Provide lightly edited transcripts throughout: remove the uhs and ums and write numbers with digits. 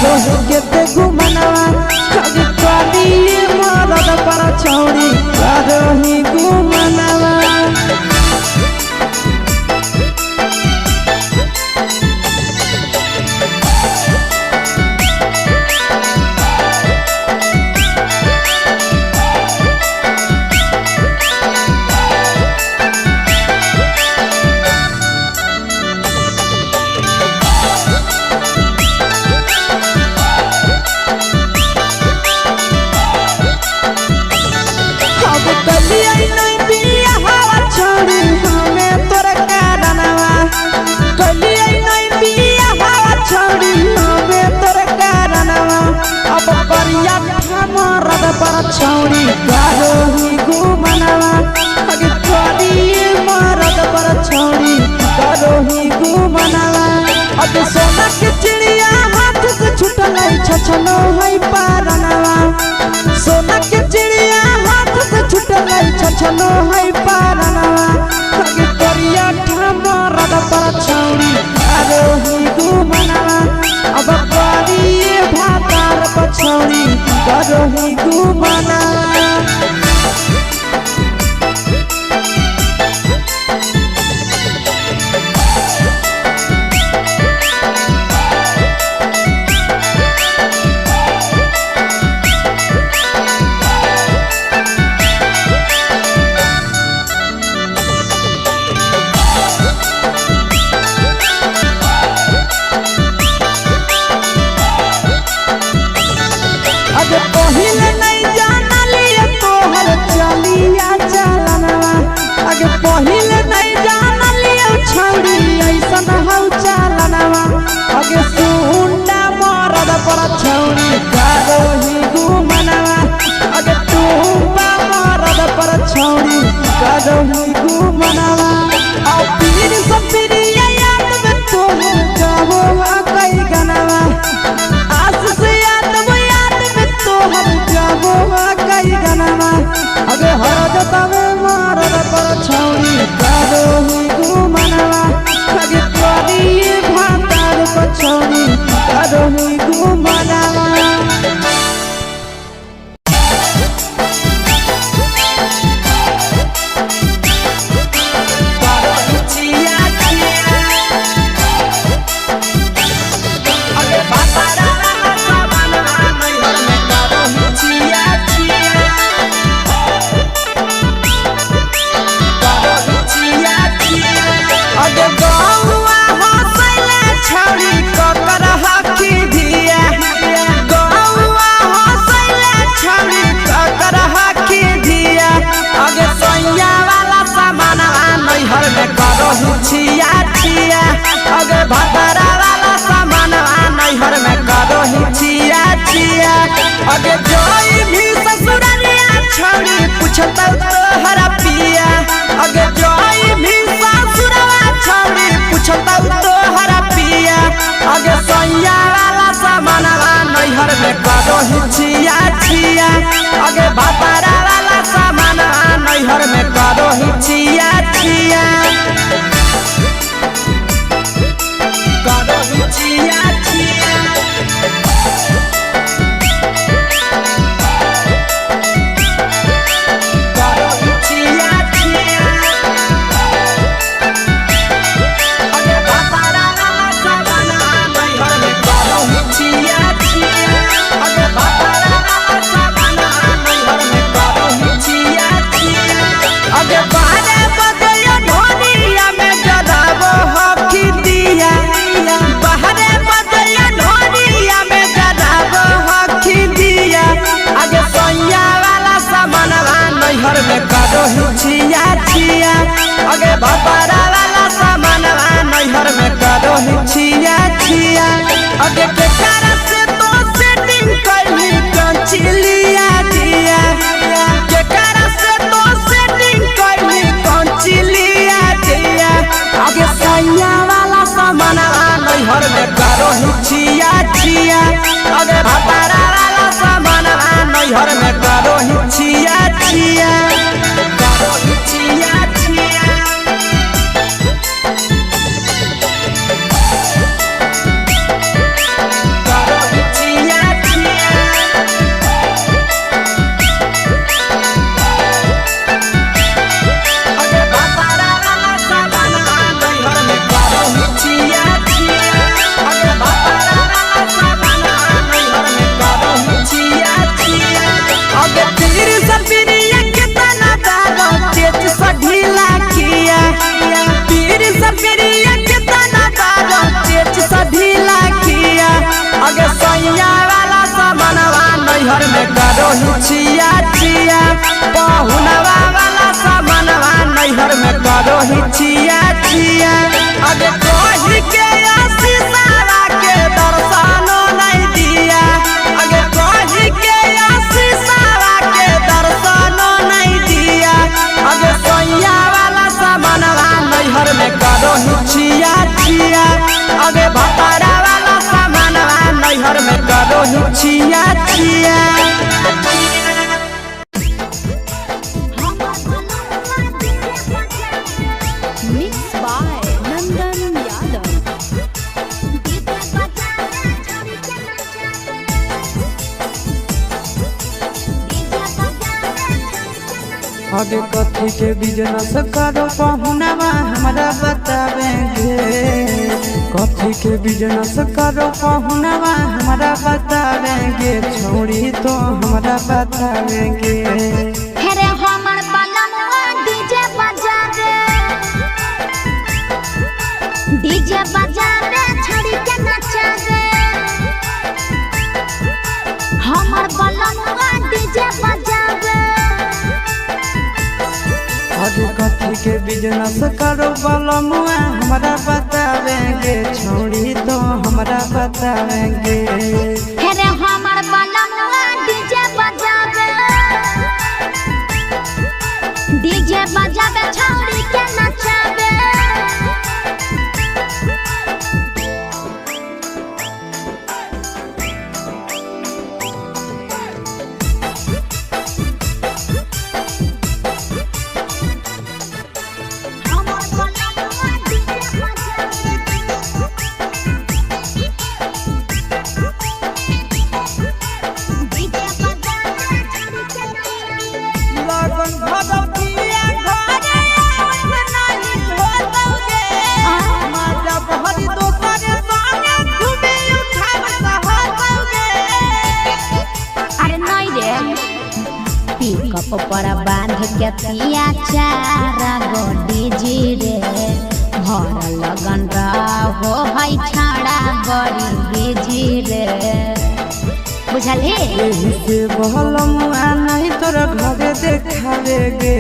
करो के घुमनवा कभी कभी मरद पर छौड़ी करो ही घुमनवा। छौड़ी करो ही घुमनवा अगे करी मरद पर छौड़ी करो ही घुमनवा। अगे सोना के चिड़िया हाथ से छूटल छछनो है पारनवा। सोना के चिड़िया हाथ से छूटल छछनो है पारनवा। अगे करिया मरद पर छौड़ी करो ही घुमनवा। अब करी भातार पर छौड़ी करो ही घुमनवा। अगे पहिले नहीं जानलिए तोहर चलिया चलनवा। अगे पहिले नहीं जानलिए छौड़ी ऐसन हौ चलनवा। अगे सुंडा मरद पर छौड़ी करो ही घुमनवा। अगे टूबा मरद पर छौड़ी करो ही घुमनवा। और पीर सब पीरिया याद में तोहर जाबो कई गनवा। आस से कई गनवा। अगे हरजता में मरद पर छौड़ी करो ही घुमनवा। अगे करी भातार पर छौड़ी करो ही घुमनवा। अगे भातारा वाला सामान नैहर में करो ही छिया छिया। अगे जोई भी ससुरालिया छौड़ी पूछता तोहरा पिया। अगे जोई भी ससुरवा छौड़ी पूछता तोहरा पिया। अगे सैया वाला सामान नैहर में करो ही छिया छिया। अगे भातारा वाला सामान नैहर में करो ही छिया छिया। नैहर में करो हिचिया चिया पहुनवा वाला सामानवा नैहर में करो हिचिया चिया अगे कही के आशीषवा के दर्शनो नहीं दिया अगे कही के आशीषवा के दर्शनो नहीं दिया अगे सोया वाला सामानवा नैहर में करो हिचिया चिया अगे भतारा वाला सामानवा नैहर में करो हिचिया चिया आगे कथी के बिजनेस करो पहुनवा हमरा बतावेंगे कथी के बिजनेस करो पहुनवा हमरा बतावेंगे छोड़ी तो हमरा बतावेंगे हेरे हमर बलनवा डीजे बजावे छड़ी के नचावे हमर बलनवा डीजे बजावे आगे कथी के बिजनेस करो बलमुआ हमरा बतावेंगे छोड़ी तो हमरा बतावेंगे हेरे हमर बलनवा डीजे बजावे छड़ी के नचावे पर बांध के पिया चारा गोडी जी रे भर लगन रहो है छाड़ा बड़ी जी रे बुझल हे एही से बहलमुआ नहीं तोरा घरे देखावेगे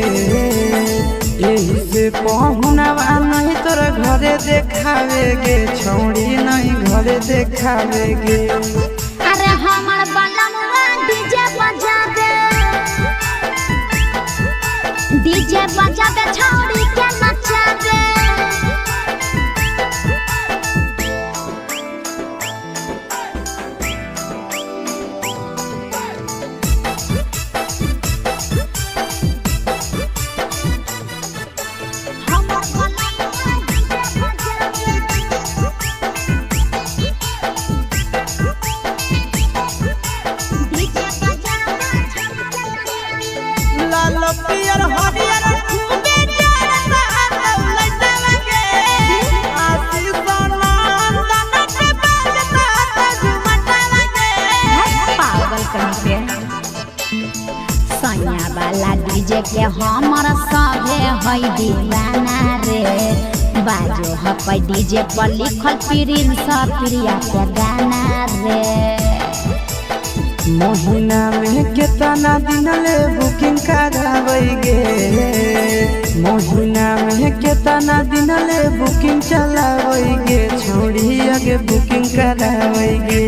एही से पहुनवा नहीं तोरा घरे देखावेगे छौड़ी नहीं घरे देखावेगे अरे हमर बलनवा डीजे बजावे छौड़ी के नचावे लाल पियर हरियर खूबे चढ़ता लइटा लगे आशीष नंदन के बजता झुमटा लगे पागल कहीं पे सैया वाला डीजे के हमर सभे है दीवाना रे बाजो है डीजे पर लिखल प्रिंस प्रिया के गाना रे महीना में कितना दिन ले बुकिंग करावेगे महीना में कितना दिन ले बुकिंग चलावेगे छोड़ी आगे बुकिंग करावेगे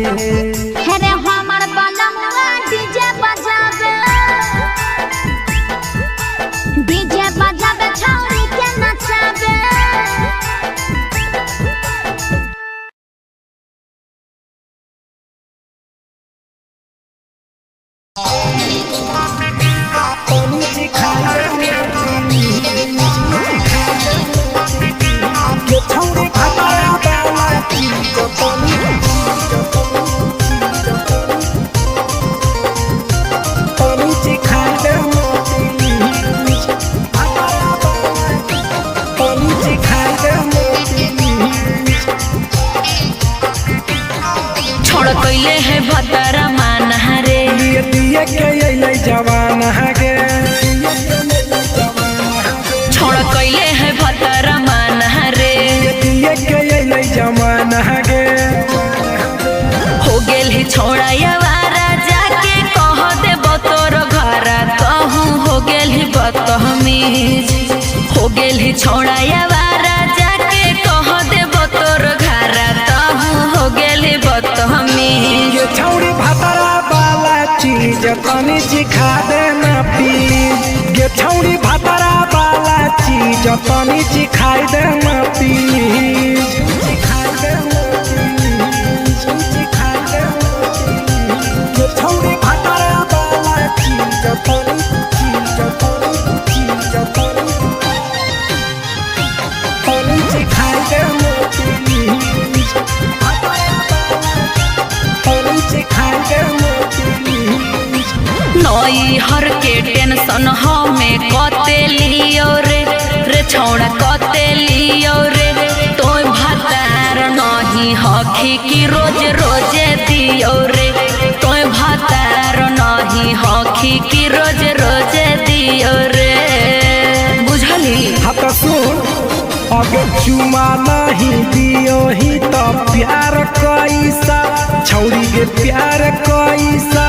हेरे हमर बलनवा डीजे बजावे छौड़ी के नचावे कैले है भतरा माना रे दिए के जवान के छोड़ कैले है भतरा माना रे दिए के जवान के हो गेल ही छोड़ा यावारा जाके गेली छोड़ा यावारा जाके कह देब तोर घरा तहु हो गेली बदतमीज। ये छौड़ी भातारा वाला चीज तनी चिखा देना प्लीज। ये छौड़ी भातारा वाला चीज तनी चिखा देना प्लीज। चिखा देना प्लीज, चिखा देना प्लीज। ये छौड़ी भातारा वाला चीज तनी चिखा देना प्लीज। नई हर के टेंशन हमें कते लियो रे छौड़ा कते लियो रे। तो भातार नहीं हखी कि रोज रोजे दियो रे। तो भातार नहीं हखी कि रोज रोजे दियो रे। बुझली हाँ सुन अगर चुमा नहीं दियो ही तो प्यार कैसा छौड़ी के प्यार कैसा।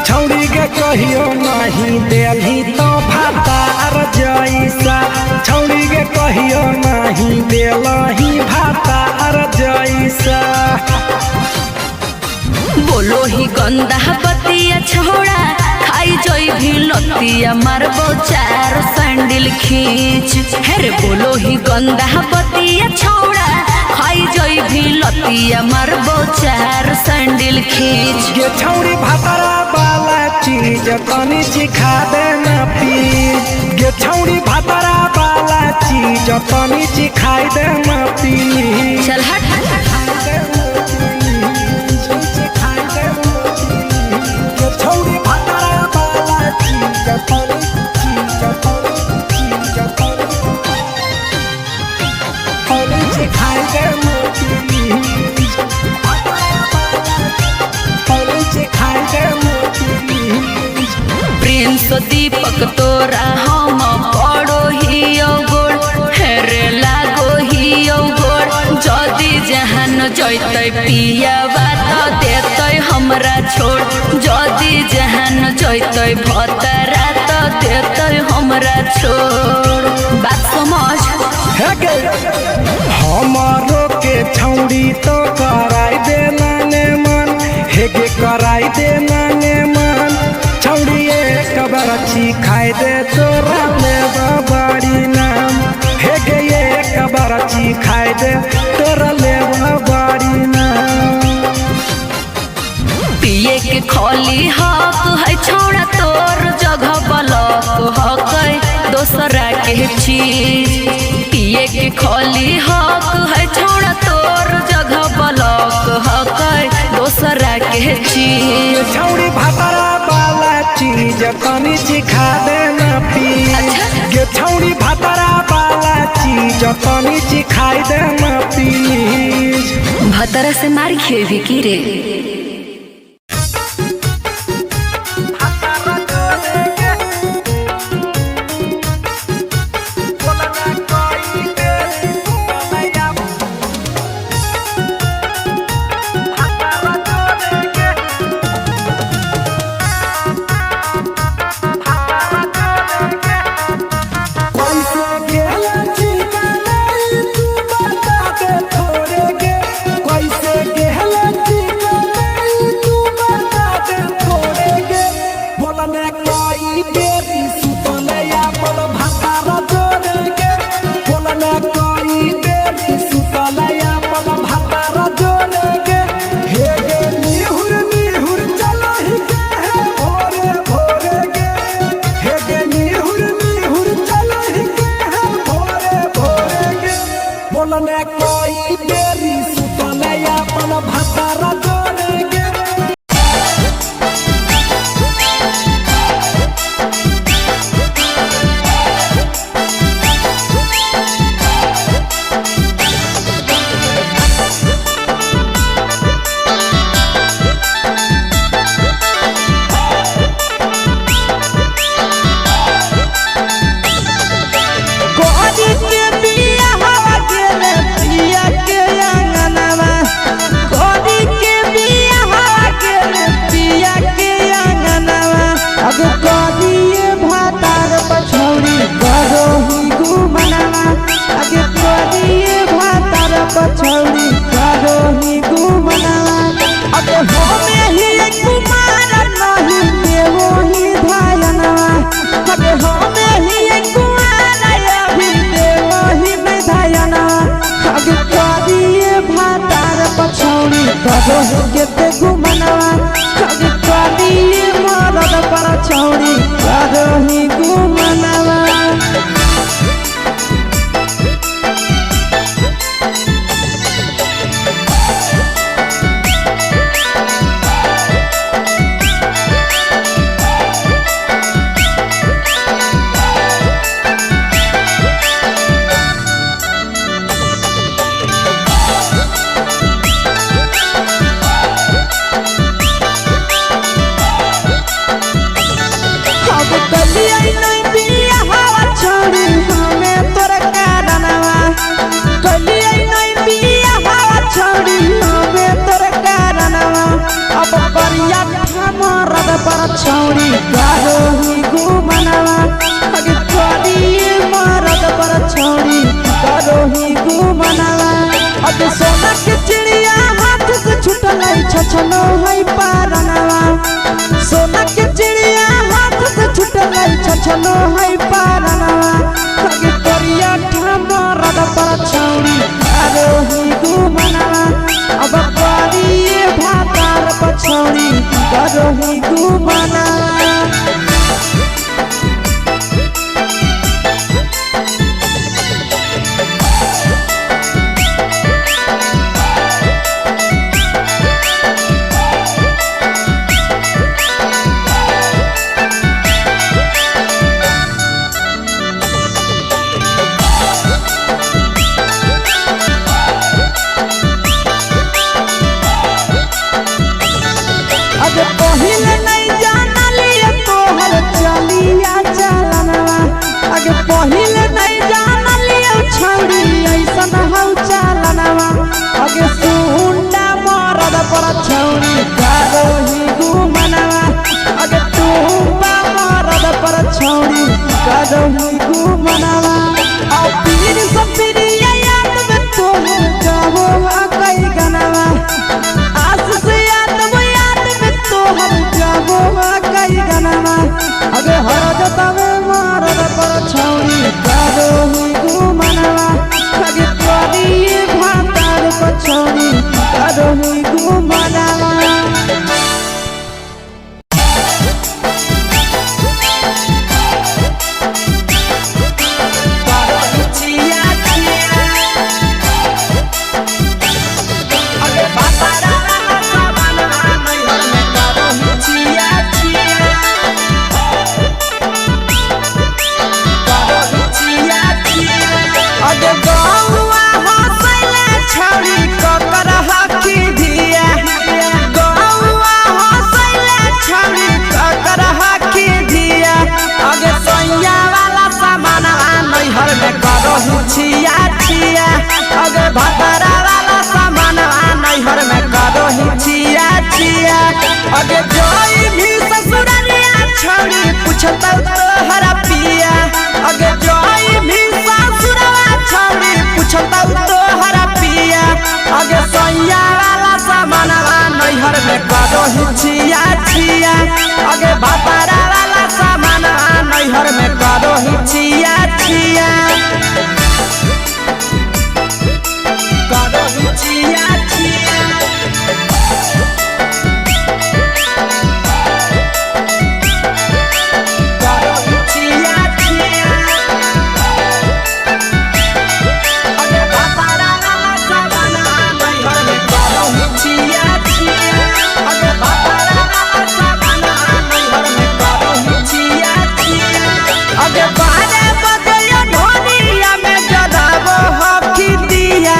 छौड़ी के कहियो नहीं देली तो भातार जैसा। छौड़ी के कहियो नहीं देलही भातार जैसा। बोलो ही गंदा बतिया छोड़ा खाई जोई भी लतिया मारबो चार सैंडल खींच। हेरे बोलो ही गंदा बतिया छोड़ा खाई जोई भी लतिया मारबो चार सैंडल खींच। ये छौड़ी भातारा वाला चीज तनी चिखा देना प्लीज। ये छौड़ी भातारा वाला चीज तनी चिखा देना प्लीज। चल हट। छौड़ी भातारा वाला चीज तनी चिखा देना प्लीज। चिखा देना प्लीज। प्रिंस दीपक तोरा हम पड़ो ही गोड़ हेरे लागो ही गोड़। जदि जहान जैते पिया बात देते हमरा छोड़। जदि जहान जैते भतरा तो देते हमरा छोड़। बात समझ हमारो के छौड़ी तो कराई देना ने मन। हेगे कराई देना ने मन। छौड़ी एक बरछी खाई दे तोरा लेबा बड़ी नाम। हेगे एक बरछी खाई दे तोरा लेबा बड़ी नाम। पिए के खोली हक है छोड़ा तोर जगह बलक हक दोसरा के चीज। पिए के खोली हक है छोड़ा तोर जगह बलक हक दोसरा के चीज। छौड़ी भातारा वाला चीज तनी चिखा देना प्लीज। ये छौड़ी भातारा वाला चीज तनी चिखा देना प्लीज। भतरा से मार खेवी की रे। अब करिया मरद पर छौड़ी करो ही घुमनवा अगे करिए मरद पर छौड़ी करो ही घुमनवा अब सोना के चिड़िया हाथ से छूटल छछनो है पारनवा सोना के चिड़िया हाथ से छूटल छछनो है पारनवा अगे करिया मरद पर छौड़ी करो ही घुमनवा अब करिए भातार पछौड़ी करो ही घुमनवा अगे पहिले नहीं जानलिए तोहर चलिया चलनवा अगे पहिले नहीं जानलिए छौड़ी ऐसन हौ चलनवा अगे सुंडा मरद पर छौड़ी करो ही घुमनवा अगे टूपा मरद पर छौड़ी करो ही घुमनवा आ पीर सब पीरिया याद में तोहर जाबो कई गनवा आस से कई गनवा अगे हर जतवे मरद पर छौड़ी करो ही घुमनवा अगे करिए भातार पर छौड़ी करो ही घुमनवा छिया छिया अगे भतरा वाला सामान नैहर में करो ही छिया छिया अगे जोई भी ससुरलिया छौड़ी पूछता तोहरा पिया अगे जोई भी ससुरवा छौड़ी पूछता तोहरा पिया अगे सैया वाला सामान नैहर में करो ही छिया छिया अगे भतरा वाला सामान नैहर में करो ही छिया छिया छिया छिया करो छिया छिया अगे भतरा वाला सामान नैहर में करो छिया छिया अगे भतरा वाला सामान नैहर में करो छिया छिया अगे बारे बदलिया ढोलिया में जलाबो हकी दिया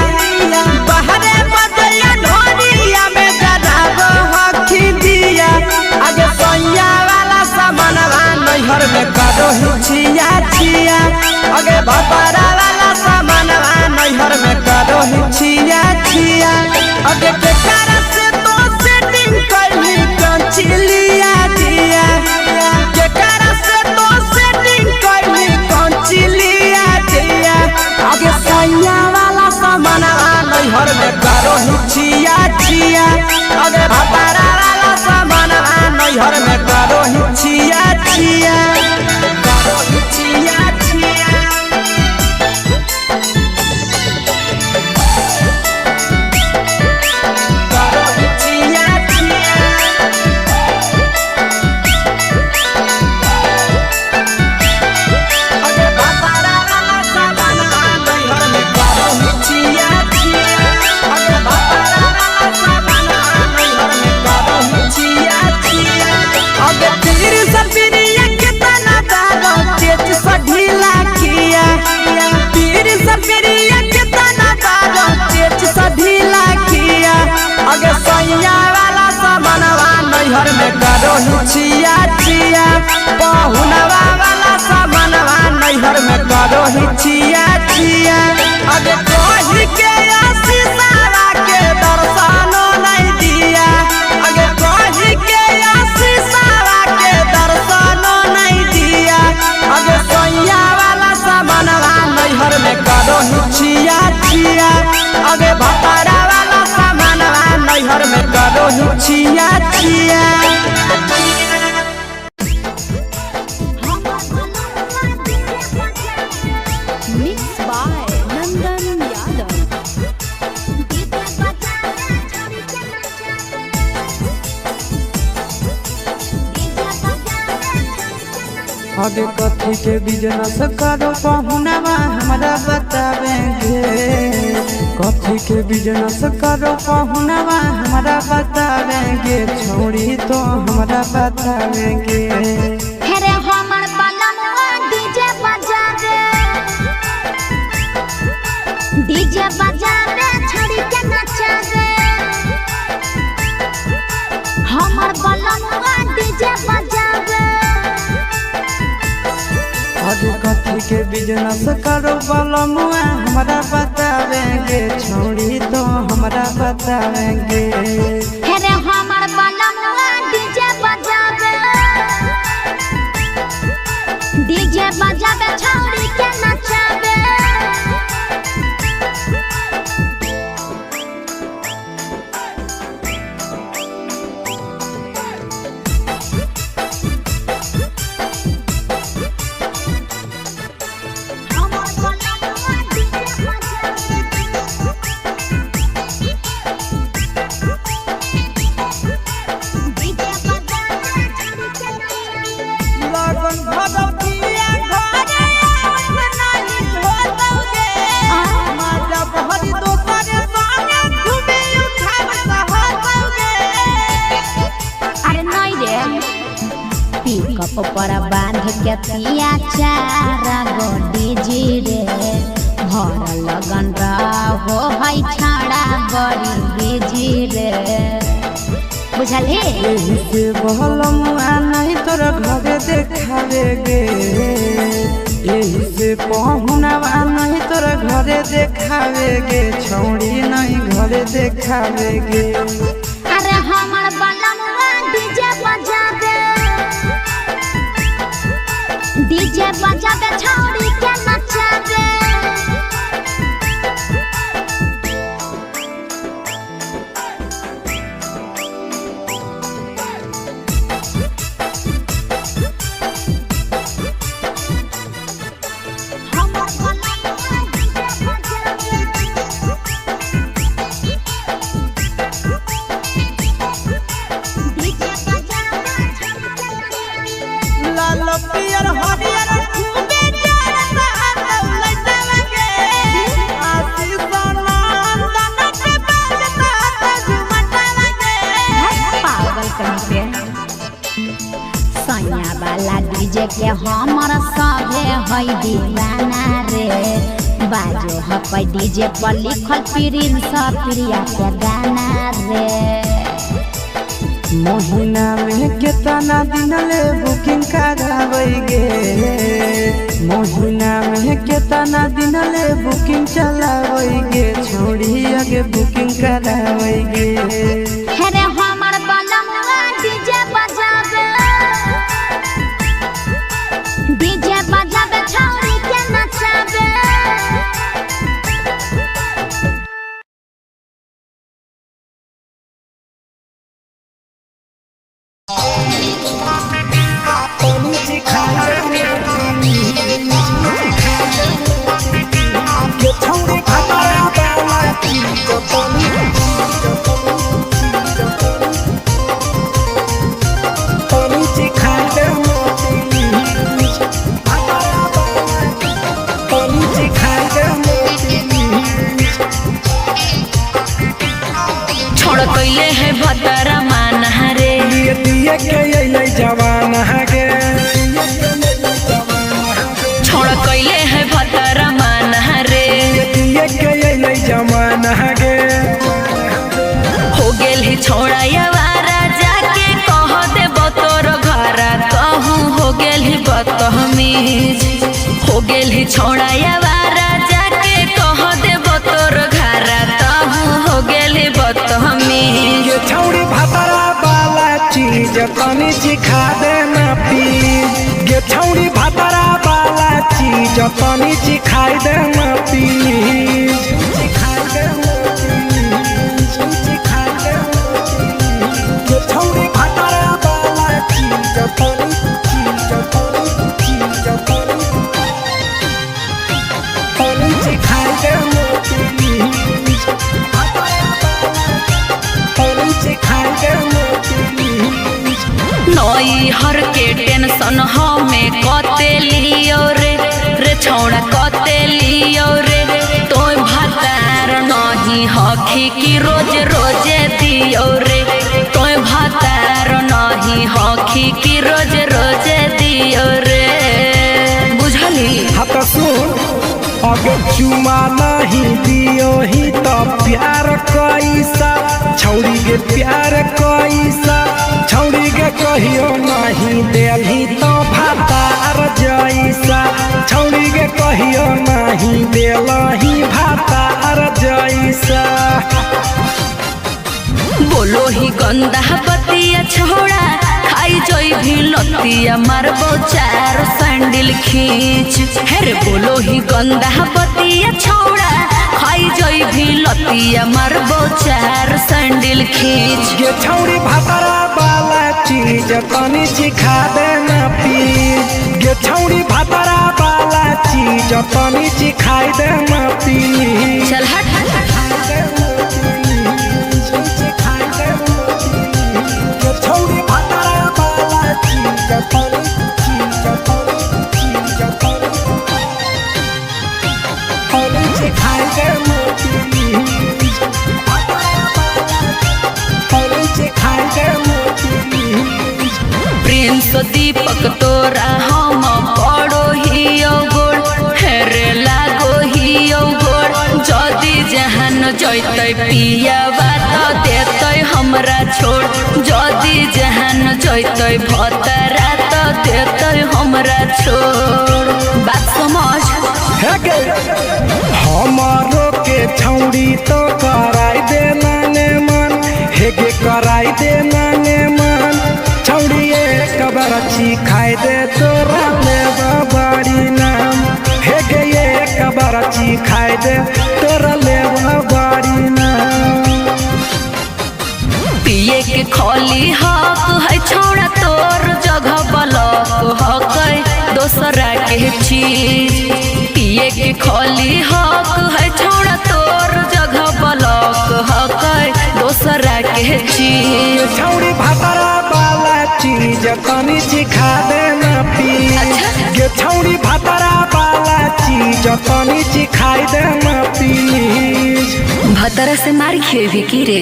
बहरे बदलिया ढोलिया में जलाबो हकी दिया आगे सैया वाला सामान नैहर में करो छिया छिया आगे भतरा वाला सामान नैहर में करो छिया छिया आगे केकरा से तो सेटिंग करली कंचिलिया दिया केकरा से तो सेटिंग करली कंचिलिया दिया आगे सैया वाला सामान नैहर में करो छिया छिया अगे भतरा वाला सामान नैहर में करो छिया छिया करो छिया छिया करो छिया छिया अगे भतरा वाला सामान नैहर में करो छिया छिया अगे भतरा वाला सामान नैहर में करो छिया छिया अगे तीर से पीरिया कितना दारो तेज से ढीला किया तीर से पीरिया कितना दारो तेज से ढीला किया अगे सैया वाला सामान नैहर में करो छिया छिया पहुनवा वाला सामान नैहर में करो छिया छिया अगे कोही के आशीष के दर्शनो नहीं दिया अगे कोही चिया मिक्स बाय नंदन यादव। आगे कथी के बिजनेस करो पहुनवा हमरा बतावेंगे कथी के बिजनेस करो पहुनवा हमरा बतावेंगे छोड़ी तो हमरा बतावेंगे हेरे हमर बलमुआ डीजे बजावे छड़ी के नचावे हमर बलमुआ डीजे बजावे आगे कथी के बिजनेस करो बलमुआ हमरा बतावेंगे छोड़ी तो हमरा बतावेंगे हेरे हमर बलमुआ डीजे बजावे छड़ी के नचावे लगन भदौतिया घरे नहीं होतौगे माजा बहरी दोसरे संगे घूमे उठाव सहतौगे अरे नहीं रे पिकअप पर बांध के पिया चारा गोडी जी रे भर लगन रहो है छाड़ा बड़ी बीजी रे बुझली यही से बहलमुआ नहीं तोर घरे देखावेगे यही से पहुनवा नहीं तोर घरे देखावेगे छौड़ी नहीं घरे देखावेगे अरे हमर बलमुआ डीजे बजावे छड़ी के नचावे हमर बलमुआ डीजे बजावे लाल पियर हरियर खूबे जरता दौलत लगे आशीष नंदन के बजता झुमट लगे पागल कहीं पे सैया वाला डीजे के हमर सभे है दीवाना रे बाजो है डीजे पर लिखल प्रिंस प्रिया के गाना रे महीना में कितना दिन ले बुकिंग करावेगे महीना में कितना दिन ले बुकिंग चलावेगे छोड़ी आगे बुकिंग करावेगे हेरे हमर बलमुआ डीजे बजावे छड़ी के नचावे छोड़ कैले है भतरा मान रे दिए के अइलै जवान हगे छोड़ कैले है भतरा मान रे दिए के अइलै जवान हगे हो गेल ही छोड़ा यावारा जाके कह दे तोर घर कहूँ हो गेल ही बदतमीज हो गेल ही छोड़ा यावारा जाके कह दे तोर घर कहूँ हो गेल ही बदतमीज ये छौड़ी भतरा वाला चीज तनी सिखा दे ना प्लीज ये छौड़ी भतरा वाला चीज तनी सिखाई दे ना प्लीज सिखाई दे ना प्लीज सिखाई दे ना प्लीज ये छौड़ी नैहर के टेंशन हमें कते लियो रे छौड़ा कते लियो रे तोय भातार नहीं हखी कि रोज रोजे दियो रे तोय भातार नहीं हखी कि रोज रोजे दियो रे बुझली। हत सुन अगे चुमा नहीं दियो ही तो प्यार कैसा छौड़ी के प्यार कैसा छौड़ी के कहियो नहीं देलही तो भातार जैसा छौड़ी के कहियो नहीं देलही भातार जैसा। बोलो ही गंदा बतिया छोड़ा खाई जोई भी लतिया मारबो चार सैंडल खींच हेरे बोलो ही गंदा बतिया छोड़ा खाई जोई भी लतिया मारबो चार सैंडल खींच। ये छौड़ी भातारा वाला चीज तनी सिखा देना प्लीज ये छौड़ी भातारा वाला चीज तनी सिखाई देना प्लीज। चल हट प्रिंस दीपक तोरा हम पड़ो ही गोड़ हेरे लागो ही गोड़ जदी जहान जैतै पिया बात देतै हमरा छोड़ जदी जहान जैतै भतरा तो देतै हमरा छोड़ बात समझ। हमारो के छौड़ी तो कराई देना ने मन हेगे कराई देना ने मन छौड़ी एक बरची खाई दे तोरा ले बड़ी नाम हेगे एक बरची खाई दे तोरा ले बड़ी नाम। पिए के खोली हक है छौड़ा तोर जगह बलक हक दोसरा के चीज पिए के खोली हक है छौड़ा तोर जगह बलक हक दोसरा के चीज। छौड़ी भातारा वाला चीज तनी सिखा देना प्लीज ये छौड़ी भातारा वाला चीज तनी सिखाई देना प्लीज। भतरा से मार खेबी की रे